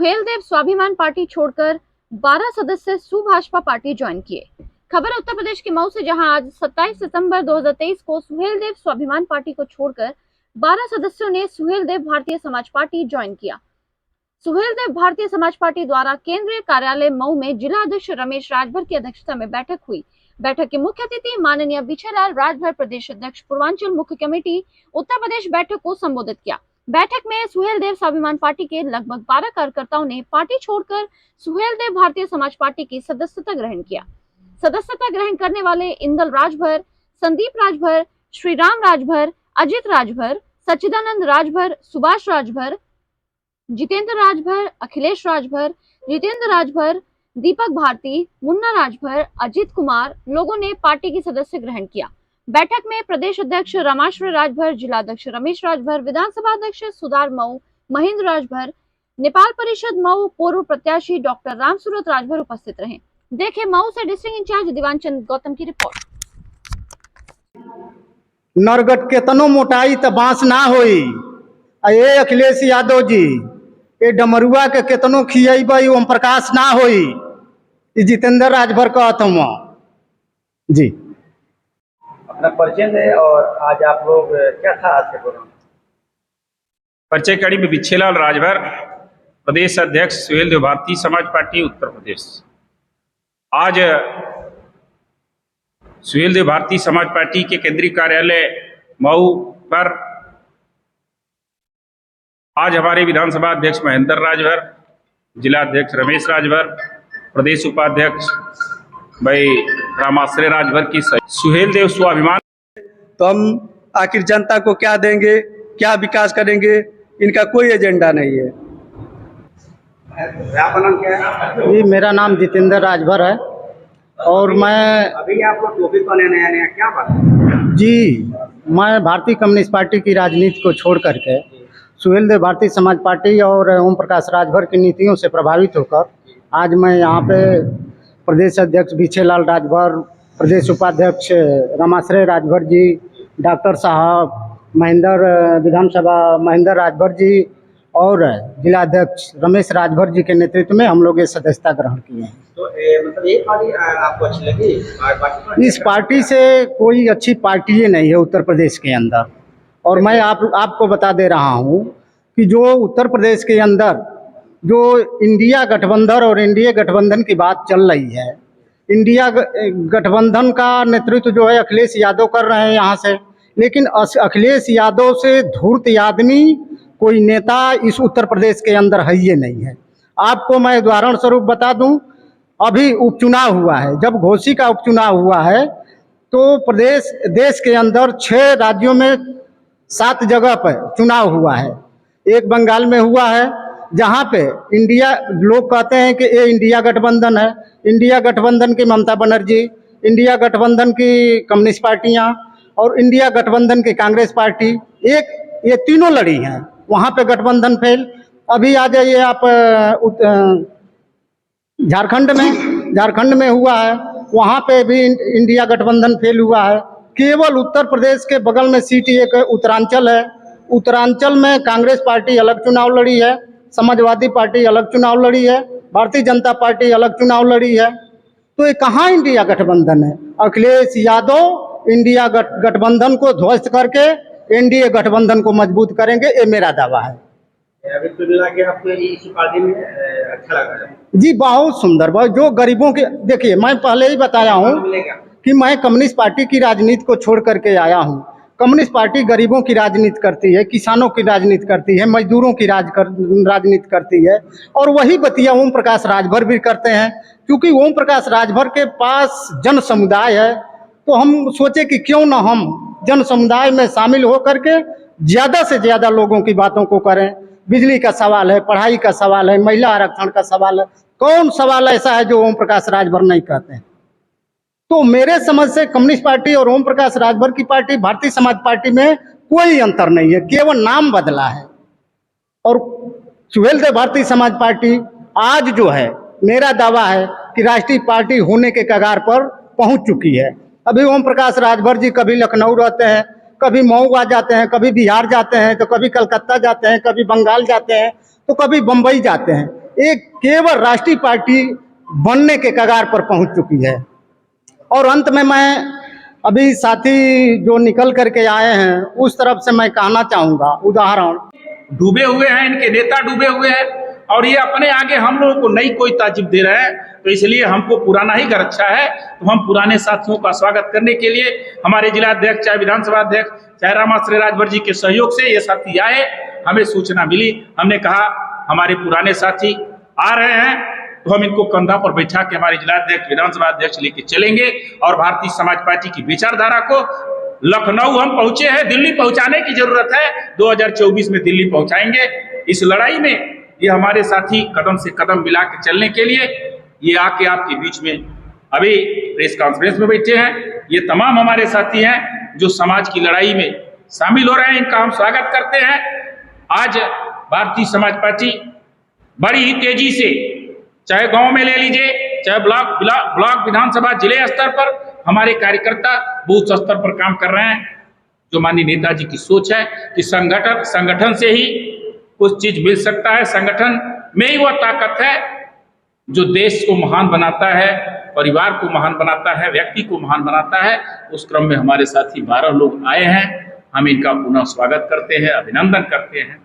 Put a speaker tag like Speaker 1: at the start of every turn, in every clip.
Speaker 1: सुहेलदेव स्वाभिमान पार्टी छोड़कर 12 सदस्य सुभाषपा पार्टी ज्वाइन किए। खबर है उत्तर प्रदेश के मऊ से, जहां आज 27 सितंबर 2023 को सुहेलदेव स्वाभिमान पार्टी को छोड़कर 12 सदस्यों ने सुहेलदेव भारतीय समाज पार्टी ज्वाइन किया। सुहेलदेव भारतीय समाज पार्टी द्वारा केंद्रीय कार्यालय मऊ में जिला अध्यक्ष रमेश राजभर की अध्यक्षता में बैठक हुई। बैठक के मुख्य अतिथि माननीय विजयलाल राजभर, प्रदेश अध्यक्ष पूर्वांचल मुख्य कमेटी उत्तर प्रदेश, बैठक को संबोधित किया। बैठक में सुहेलदेव स्वाभिमान पार्टी के लगभग 12 कार्यकर्ताओं ने पार्टी छोड़कर सुहेलदेव भारतीय समाज पार्टी की सदस्यता ग्रहण किया। सदस्यता ग्रहण करने वाले इंदल राजभर, संदीप राजभर, श्रीराम राजभर, अजित राजभर, सच्चिदानंद राजभर, सुभाष राजभर, जितेंद्र राजभर, अखिलेश राजभर, जितेंद्र राजभर, दीपक भारती, मुन्ना राजभर, अजित कुमार लोगों ने पार्टी की सदस्य ग्रहण किया। बैठक में प्रदेश अध्यक्ष रमाश्रय राजभर, जिला अध्यक्ष रमेश राजभर, विधानसभा अध्यक्ष सुधार मऊ, महेंद्र राजभर, नेपाल परिषद मऊ पूर्व प्रत्याशी डॉक्टर रामसूरत राजभर उपस्थित रहे। देखे मऊ से डिस्ट्रिक्ट इंचार्ज दीवानचंद गौतम की रिपोर्ट।
Speaker 2: नरगट केतनो मोटाई त बांस ना होई। ये अखिलेश यादव जी ये डमरुआ के केतनो खियाई ओम प्रकाश ना होई। जितेंद्र राजभर कहत हूँ जी।
Speaker 3: अपना परिचय है और आज आप लोग क्या था आज के प्रोग्राम?
Speaker 4: परिचय कड़ी में विजयलाल राजभर, प्रदेश अध्यक्ष सुहेलदेव भारतीय समाज पार्टी उत्तर प्रदेश। आज सुहेलदेव भारतीय समाज पार्टी के केंद्रीय कार्यालय मऊ पर आज हमारे विधानसभा अध्यक्ष महेंद्र राजभर, जिला अध्यक्ष रमेश राजभर, प्रदेश उपाध्यक्ष भाई रामाश्रय राजभर की सुहेलदेव स्वाभिमान।
Speaker 5: तो हम आखिर जनता को क्या देंगे, क्या विकास करेंगे, इनका कोई एजेंडा नहीं है।
Speaker 3: आपका नाम क्या है?
Speaker 2: जी, मेरा नाम जितेंद्र राजभर है और मैं
Speaker 3: अभी आप लोग टोपी पहने नया क्या बात है?
Speaker 2: जी, मैं भारतीय कम्युनिस्ट पार्टी की राजनीति को छोड़ करके सुहेलदेव भारतीय समाज पार्टी और ओम प्रकाश राजभर की नीतियों से प्रभावित होकर आज मैं यहाँ पे प्रदेश अध्यक्ष विजयलाल राजभर, प्रदेश उपाध्यक्ष रमाश्रय राजभर जी, डॉक्टर साहब महेंद्र, विधानसभा महेंद्र राजभर जी और जिला अध्यक्ष रमेश राजभर जी के नेतृत्व में हम लोग ये सदस्यता ग्रहण किए हैं।
Speaker 3: तो मतलब ये पार्टी आपको अच्छी लगी?
Speaker 2: इस पार्टी से कोई अच्छी पार्टी ही नहीं है उत्तर प्रदेश के अंदर। और मैं आपको बता दे रहा हूँ कि जो उत्तर प्रदेश के अंदर जो इंडिया गठबंधन और एनडीए गठबंधन की बात चल रही है, इंडिया गठबंधन का नेतृत्व जो है अखिलेश यादव कर रहे हैं यहाँ से, लेकिन अखिलेश यादव से धूर्त आदमी कोई नेता इस उत्तर प्रदेश के अंदर है ही नहीं है। आपको मैं उदाहरण स्वरूप बता दूं, अभी उपचुनाव हुआ है, जब घोसी का उपचुनाव हुआ है तो देश के अंदर 6 राज्यों में 7 जगह पर चुनाव हुआ है। एक बंगाल में हुआ है जहाँ पे इंडिया, लोग कहते हैं कि ये इंडिया गठबंधन है, इंडिया गठबंधन की ममता बनर्जी, इंडिया गठबंधन की कम्युनिस्ट पार्टियाँ और इंडिया गठबंधन की कांग्रेस पार्टी, ये तीनों लड़ी हैं, वहाँ पे गठबंधन फेल। अभी आ जाइए आप झारखंड में हुआ है, वहाँ पे भी इंडिया गठबंधन फेल हुआ है। केवल उत्तर प्रदेश के बगल में सीट एक उत्तरांचल है, उत्तरांचल में कांग्रेस पार्टी अलग चुनाव लड़ी है, समाजवादी पार्टी अलग चुनाव लड़ी है, भारतीय जनता पार्टी अलग चुनाव लड़ी है। तो ये कहाँ इंडिया गठबंधन है? अखिलेश यादव इंडिया गठबंधन को ध्वस्त करके एनडीए गठबंधन को मजबूत करेंगे, ये मेरा दावा है।
Speaker 3: अभी तो मिला कि आपको इसी पार्टी में अच्छा लगा है?
Speaker 2: जी, बहुत सुंदर। बहुत जो गरीबों के, देखिए मैं पहले ही बताया हूँ कि मैं कम्युनिस्ट पार्टी की राजनीति को छोड़ करके आया हूँ। कम्युनिस्ट पार्टी गरीबों की राजनीति करती है, किसानों की राजनीति करती है, मजदूरों की राजनीति करती है, और वही बतिया ओम प्रकाश राजभर भी करते हैं। क्योंकि ओम प्रकाश राजभर के पास जन समुदाय है, तो हम सोचे कि क्यों ना हम जन समुदाय में शामिल हो करके ज़्यादा से ज़्यादा लोगों की बातों को करें। बिजली का सवाल है, पढ़ाई का सवाल है, महिला आरक्षण का सवाल है, कौन सवाल ऐसा है जो ओम प्रकाश राजभर नहीं कहते हैं? तो मेरे समझ से कम्युनिस्ट पार्टी और ओम प्रकाश राजभर की पार्टी, भारतीय समाज पार्टी में कोई अंतर नहीं है, केवल नाम बदला है। और सुहेलदेव भारतीय समाज पार्टी आज जो है, मेरा दावा है कि राष्ट्रीय पार्टी होने के कगार पर पहुंच चुकी है। अभी ओम प्रकाश राजभर जी कभी लखनऊ रहते हैं, कभी मऊ आ जाते हैं, कभी बिहार जाते हैं, तो कभी कलकत्ता जाते हैं, कभी बंगाल जाते हैं, तो कभी बम्बई जाते हैं। एक केवल राष्ट्रीय पार्टी बनने के कगार पर पहुंच चुकी है। और अंत में मैं अभी साथी जो निकल करके आए हैं उस तरफ से मैं कहना चाहूँगा, उदाहरण
Speaker 4: डूबे हुए हैं, इनके नेता डूबे हुए हैं और ये अपने आगे हम लोगों को नई कोई ताजीब दे रहे हैं, तो इसलिए हमको पुराना ही घर अच्छा है। तो हम पुराने साथियों का स्वागत करने के लिए हमारे जिला अध्यक्ष, चाहे विधानसभा अध्यक्ष, चाहे रामाश्रय राजभर जी के सहयोग से ये साथी आए, हमें सूचना मिली, हमने कहा हमारे पुराने साथी आ रहे हैं तो हम इनको कंधा पर बैठा के हमारे जिला अध्यक्ष, विधानसभा अध्यक्ष लेके चलेंगे और भारतीय समाज पार्टी की विचारधारा को लखनऊ हम पहुंचे हैं, दिल्ली पहुंचाने की जरूरत है, 2024 में दिल्ली पहुंचाएंगे। इस लड़ाई में ये हमारे साथी कदम से कदम मिला के चलने के लिए ये आके आपके बीच में अभी प्रेस कॉन्फ्रेंस में बैठे हैं। ये तमाम हमारे साथी हैं जो समाज की लड़ाई में शामिल हो रहे हैं, इनका हम स्वागत करते हैं। आज भारतीय समाज पार्टी बड़ी ही तेजी से, चाहे गांव में ले लीजिए, चाहे ब्लॉक विधानसभा जिले स्तर पर हमारे कार्यकर्ता बूथ स्तर पर काम कर रहे हैं। जो माननीय नेताजी की सोच है कि संगठन से ही कुछ चीज मिल सकता है, संगठन में ही वह ताकत है जो देश को महान बनाता है, परिवार को महान बनाता है, व्यक्ति को महान बनाता है। उस क्रम में हमारे साथी 12 लोग आए हैं, हम इनका पुनः स्वागत करते हैं, अभिनंदन करते हैं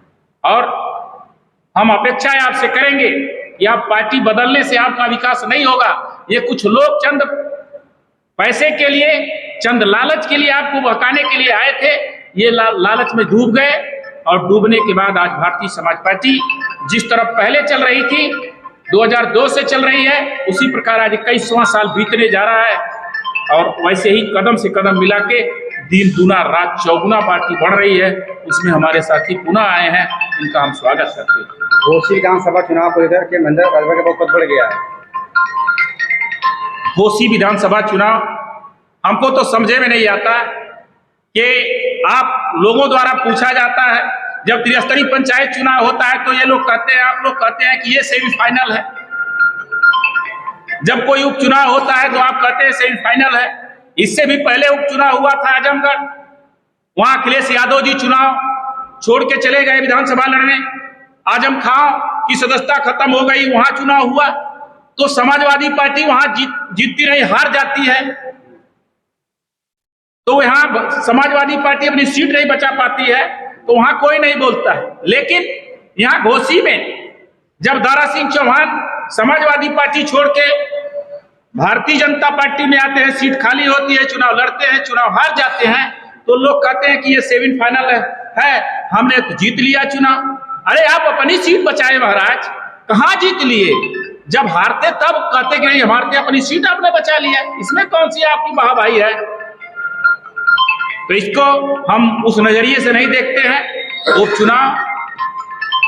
Speaker 4: और हम अपेक्षाएं आपसे करेंगे कि आप पार्टी बदलने से आपका विकास नहीं होगा। ये कुछ लोग चंद पैसे के लिए, चंद लालच के लिए आपको बहकाने के लिए आए थे, ये लालच में डूब गए और डूबने के बाद आज भारतीय समाज पार्टी जिस तरफ पहले चल रही थी, 2002 से चल रही है, उसी प्रकार आज 21वां साल बीतने जा रहा है और वैसे ही कदम से कदम मिला के दिन दूना रात चौगुना पार्टी बढ़ रही है। उसमें हमारे साथी पुनः आए हैं, इनका हम स्वागत करते हैं।
Speaker 3: घोसी विधानसभा चुनाव को लेकर के महेंद्र राजभर का बहुत बढ़ गया है।
Speaker 4: घोसी विधानसभा चुनाव हमको तो समझे में नहीं आता कि आप लोगों द्वारा पूछा जाता है, जब त्रिस्तरीय पंचायत चुनाव होता है तो ये लोग कहते हैं, आप लोग कहते हैं कि ये सेमीफाइनल है। जब कोई उपचुनाव होता है तो आप कहते हैं सेमीफाइनल है। इससे भी पहले उपचुनाव हुआ था आजमगढ़, वहां अखिलेश यादव जी चुनाव छोड़ के चले गए विधानसभा लड़ने, आजम खां की सदस्यता खत्म हो गई, वहां चुनाव हुआ तो समाजवादी पार्टी वहां जीतती नहीं, हार जाती है। तो यहाँ समाजवादी पार्टी अपनी सीट नहीं बचा पाती है तो वहां कोई नहीं बोलता है। लेकिन यहाँ घोसी में जब दारा सिंह चौहान समाजवादी पार्टी छोड़ के भारतीय जनता पार्टी में आते हैं, सीट खाली होती है, चुनाव लड़ते हैं, चुनाव हार जाते हैं, तो लोग कहते हैं कि ये सेमीफाइनल है, हमने तो जीत लिया चुनाव। अरे आप अपनी सीट बचाए महाराज, कहाँ जीत लिए? जब हारते तब कहते कि नहीं हारते, अपनी सीट आपने बचा लिया, इसमें कौन सी आपकी वाहवाही है? तो इसको हम उस नजरिए से नहीं देखते हैं। उपचुनाव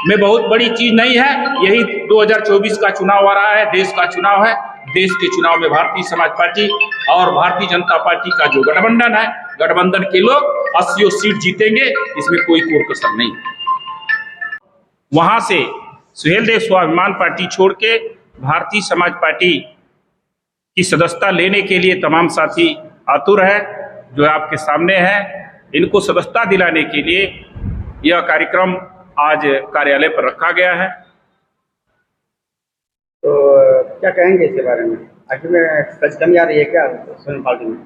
Speaker 4: में बहुत बड़ी चीज नहीं है, यही 2024 का चुनाव आ रहा है, देश का चुनाव है। देश के चुनाव में भारतीय समाज पार्टी और भारतीय जनता पार्टी का जो गठबंधन है, गठबंधन के लोग 80 सीट जीतेंगे, इसमें कोई कोर कसर नहीं। वहां से सुहेलदेव स्वाभिमान पार्टी छोड़ के भारतीय समाज पार्टी की सदस्यता लेने के लिए तमाम साथी आतुर है, जो आपके सामने है। इनको सदस्यता दिलाने के लिए यह कार्यक्रम आज कार्यालय पर रखा गया है।
Speaker 3: तो क्या कहेंगे इसके बारे में? आखिर में कुछ कमी आ रही है क्या सुहेलदेव पार्टी में?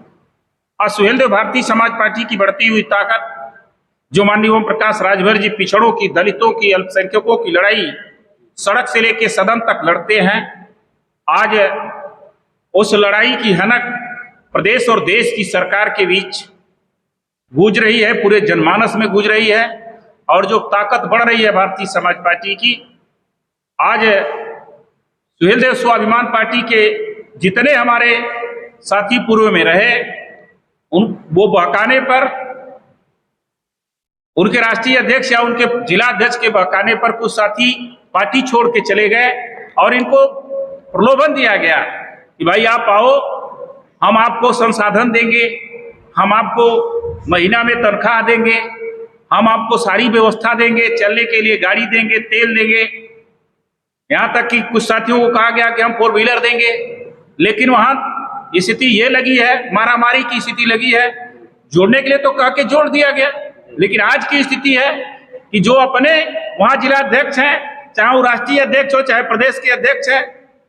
Speaker 4: सुहेलदेव भारतीय समाज पार्टी की बढ़ती हुई ताकत, जो माननीय ओम प्रकाश राजभर जी पिछड़ों की, दलितों की, अल्पसंख्यकों की लड़ाई सड़क से लेकर सदन तक लड़ते हैं, आज उस लड़ाई की हनक प्रदेश और देश की सरकार के बीच गूंज रही है, पूरे जनमानस में गूंज रही है। और जो ताकत बढ़ रही है भारतीय समाज पार्टी की, आज सुहेलदेव स्वाभिमान पार्टी के जितने हमारे साथी पूर्व में रहे, वो बहकाने पर, उनके राष्ट्रीय अध्यक्ष या उनके जिला अध्यक्ष के बहकाने पर कुछ साथी पार्टी छोड़ के चले गए और इनको प्रलोभन दिया गया कि भाई आप आओ, हम आपको संसाधन देंगे, हम आपको महीना में तनख्वाह देंगे, हम आपको सारी व्यवस्था देंगे, चलने के लिए गाड़ी देंगे, तेल देंगे। यहाँ तक कि कुछ साथियों को कहा गया कि हम 4 व्हीलर देंगे। लेकिन वहाँ स्थिति ये लगी है, मारामारी की स्थिति लगी है। जोड़ने के लिए तो कह के जोड़ दिया गया, लेकिन आज की स्थिति है कि जो अपने वहाँ जिला अध्यक्ष हैं, चाहे वो राष्ट्रीय अध्यक्ष हो चाहे प्रदेश के अध्यक्ष है।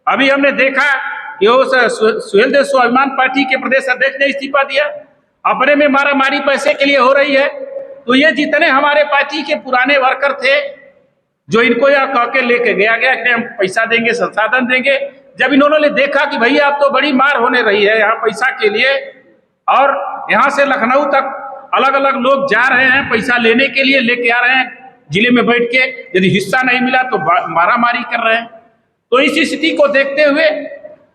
Speaker 4: अभी हमने देखा कि वो सुहेलदेव स्वाभिमान पार्टी के प्रदेश अध्यक्ष ने इस्तीफा दिया। अपने में मारामारी पैसे के लिए हो रही है। तो ये जितने हमारे पार्टी के पुराने वर्कर थे जो इनको यह कह के लेके गया कि हम पैसा देंगे, संसाधन देंगे, जब इन्होंने देखा कि भैया अब तो बड़ी मार होने रही है यहाँ पैसा के लिए, और यहाँ से लखनऊ तक अलग अलग लोग जा रहे हैं पैसा लेने के लिए, लेके आ रहे हैं जिले में बैठ के, यदि हिस्सा नहीं मिला तो मारामारी कर रहे हैं। तो इस स्थिति को देखते हुए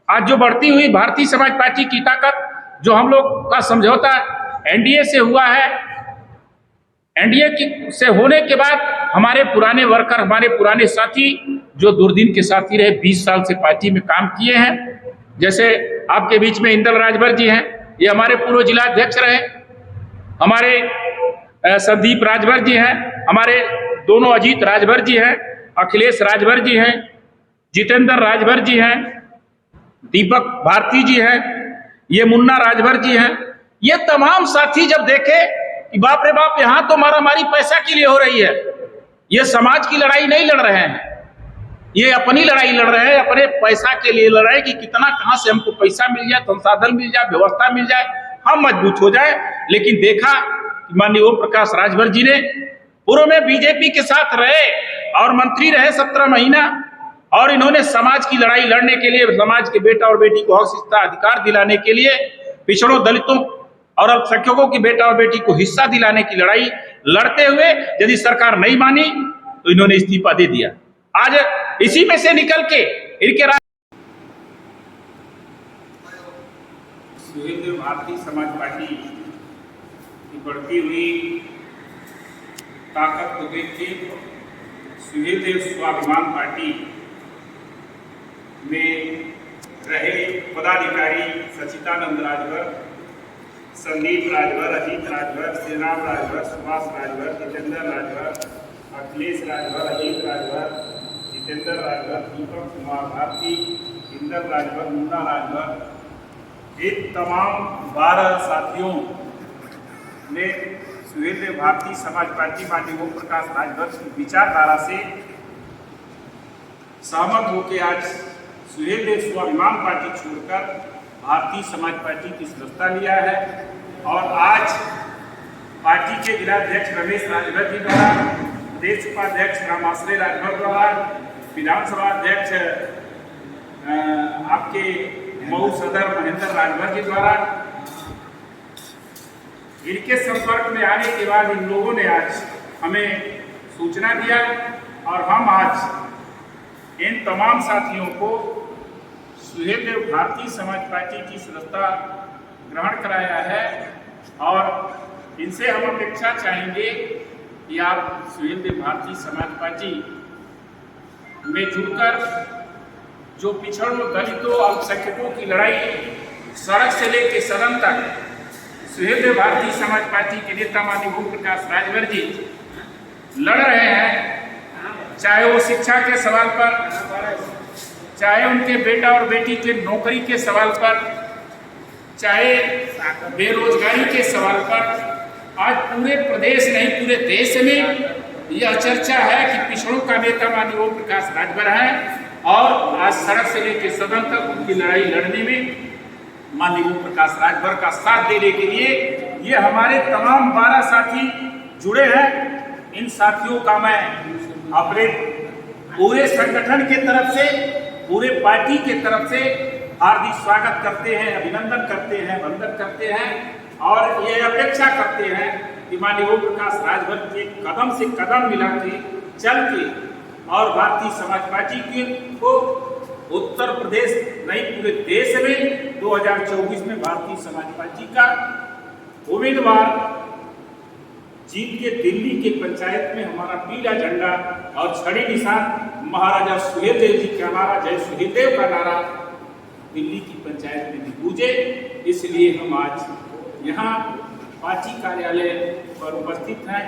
Speaker 4: आज जो बढ़ती हुई भारतीय समाज पार्टी की ताकत, जो हम लोग का समझौता एनडीए से हुआ है, एनडीए से होने के बाद हमारे पुराने वर्कर, हमारे पुराने साथी जो दुर्दिन के साथी रहे, 20 साल से पार्टी में काम किए हैं, जैसे आपके बीच में इंदल राजभर जी हैं, ये हमारे पूर्व जिला अध्यक्ष रहे। हमारे संदीप राजभर जी हैं, हमारे दोनों अजीत राजभर जी हैं, अखिलेश राजभर जी हैं, जितेंद्र राजभर जी हैं, दीपक भारती जी हैं, ये मुन्ना राजभर जी हैं। ये तमाम साथी जब देखे कि बाप रे बाप, यहाँ तो मारामारी पैसा के लिए हो रही है, ये समाज की लड़ाई नहीं लड़ रहे हैं, ये अपनी लड़ाई लड़ रहे हैं, अपने पैसा के लिए लड़ रहे हैं कि कितना कहाँ से हमको पैसा मिल जाए, संसाधन मिल जाए, व्यवस्था मिल जाए, हम मजबूत हो जाए। लेकिन देखा कि माननीय ओम प्रकाश राजभर जी ने पूर्व में बीजेपी के साथ रहे और मंत्री रहे 17 महीना, और इन्होंने समाज की लड़ाई लड़ने के लिए, समाज के बेटा और बेटी को हक अधिकार दिलाने के लिए, पिछड़ों, दलितों और अल्पसंख्यकों की बेटा और बेटी को हिस्सा दिलाने की लड़ाई लड़ते हुए यदि सरकार नहीं मानी तो इन्होंने इस्तीफा दे दिया। आज इसी में से निकल के इनके सुहेलदेव भारतीय समाज पार्टी की बढ़ती हुई ताकत को देखते सुहेलदेव स्वाभिमान पार्टी में रहे पदाधिकारी सचिदानंद राजभर, संदीप राजभर, अजीत राजभर, श्रीराम राजभर, सुभाष राजभर, जितेंद्र राजभर, अखिलेश राजभर, अजीत राजभर, जितेंद्र राजभर, दीपक कुमार भारती, इंदल राजभर, मुन्ना राजभर, ये तमाम 12 साथियों ने सुहेलदेव भारतीय समाज पार्टी माननीय ओम प्रकाश राजभर की विचारधारा से सहमत होकर आज सुहेलदेव स्वाभिमान पार्टी छोड़कर भारतीय समाज पार्टी की सदस्यता लिया है। और आज पार्टी के जिलाध्यक्ष रमेश राजभर जी द्वारा, प्रदेश उपाध्यक्ष रामाश्रय राजभर द्वारा, विधानसभा अध्यक्ष आपके मऊ सदर महेंद्र राजभर जी द्वारा, इनके संपर्क में आने के बाद इन लोगों ने आज हमें सूचना दिया और हम आज इन तमाम साथियों को सुहेलदेव भारतीय समाज पार्टी की सदस्यता ग्रहण कराया है। और इनसे हम अपेक्षा चाहेंगे कि आप सुहेलदेव भारतीय समाज पार्टी में जुड़कर जो पिछड़ों, दलितों, अल्पसंख्यकों की लड़ाई सड़क से लेकर सदन तक सुहेलदेव भारतीय समाज पार्टी के नेता माननीय ओम प्रकाश राजभर जी लड़ रहे हैं, चाहे वो शिक्षा के सवाल पर, चाहे उनके बेटा और बेटी के नौकरी के सवाल पर, चाहे बेरोजगारी के सवाल पर। आज पूरे प्रदेश नहीं पूरे देश में यह चर्चा है कि पिछड़ों का नेता माननीय ओम प्रकाश राजभर है और आज सड़क से लेकर सदन तक उनकी लड़ाई लड़ने में माननीय ओम प्रकाश राजभर का साथ देने के लिए ये हमारे तमाम 12 साथी जुड़े हैं। इन साथियों का मैं अपने पूरे संगठन के तरफ से, पूरे पार्टी के तरफ से हार्दिक स्वागत करते हैं, अभिनंदन करते हैं, वंदन करते हैं और ये अपेक्षा करते हैं कि माननीय ओम प्रकाश राजभर के कदम से कदम मिला के चल के और भारतीय समाज पार्टी के को उत्तर प्रदेश नहीं पूरे देश में 2024 में भारतीय समाज पार्टी का उम्मीदवार जीत के दिल्ली के पंचायत में हमारा पीला झंडा और छड़ी निशान महाराजा सुहेलदेव जी का नारा, जय सुहेलदेव का नारा दिल्ली की पंचायत में भी गूंजे। इसलिए हम आज यहाँ पार्टी कार्यालय पर उपस्थित हैं